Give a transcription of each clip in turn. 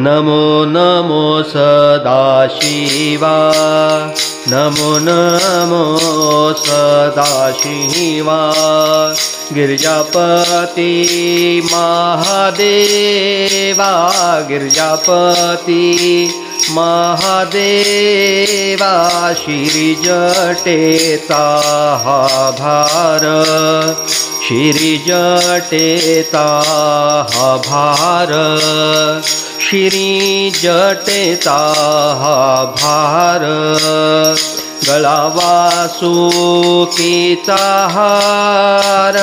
नमो नमो सदाशिवा, नमो नमो सदाशिवा। गिरिजापति महादेवा, गिरिजापति महादेवा। श्री जटेता भार, श्री जटेता भार, श्री जटेता भार। गळा वासुकीचा हार,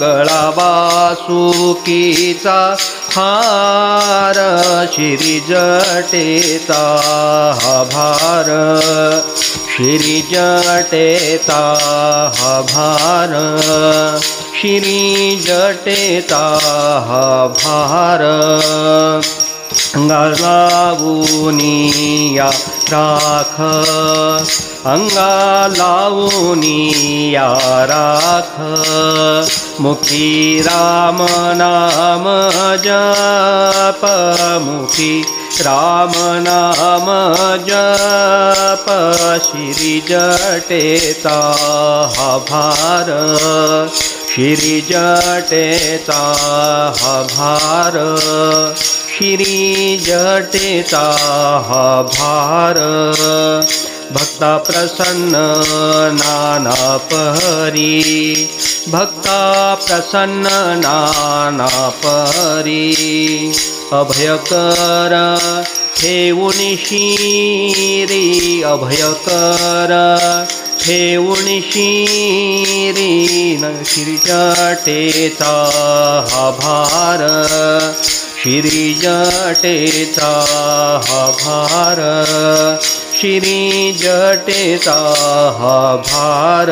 गळा वासुकीचा हार। श्री जटेता भार, श्री जटेता भार, श्री जटेता भार। अंगालावुनिया राख, अंगालावुनिया राख। मुखी राम नाम जप, मुखी राम नाम जप। श्री जटेता भार, श्री जटेता भार, श्री जटेता भार। भक्ता प्रसन्न नाना परी, भक्ता प्रसन्न नाना परी। अभयकर ठेवून शिरी, अभयकर ठेवून शिरी। श्री जटेता भार, श्री जटेता भार, श्री जटेता भार।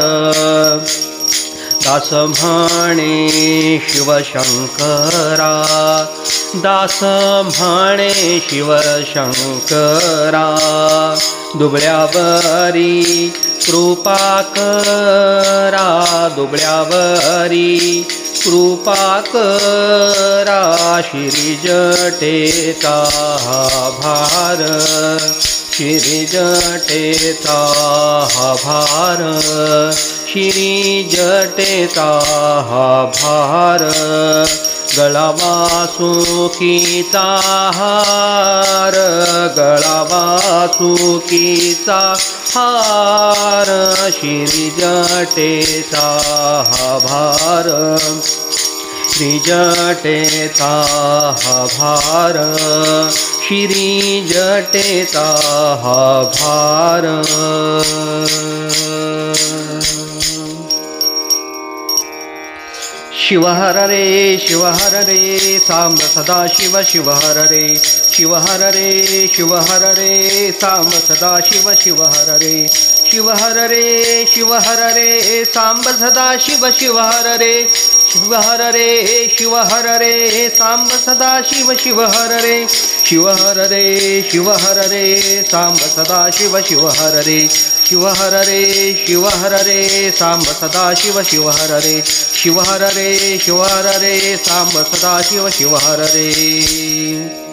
दास म्हणे शिवशंकरा, दास म्हणे शिवशंकरा। दुबळ्यावरी कृपा करा, दुबळ्यावरी कृपा करा। श्री जटेता भार, श्री जटेता भार, श्री जटेता भार। गळा वासुकीचा हार, गळा वासुकीचा हार। श्री जटेता भार, श्री जटेता भार, श्री जटेता भार। शिव हर रे, शिव हर रे, सांब सदा शिव, शिव हर रे, शिव हर रे, शिव हर रे, सांब सदा शिव, शिव हर रे, शिव हर रे, शिव हर रे, सांब सदा शिव, शिव हर रे, शिव हर रे, शिव हर रे, सांब सदा शिव, शिव हर रे, शिव हर रे, शिव हर रे, सांब सदा शिव, शिव हर रे, शिव हर रे, शिव हर रे, सांब सदा शिव, शिव हर रे, शिव हर रे, शिव हर रे, सांब सदा शिव, शिव हर रे।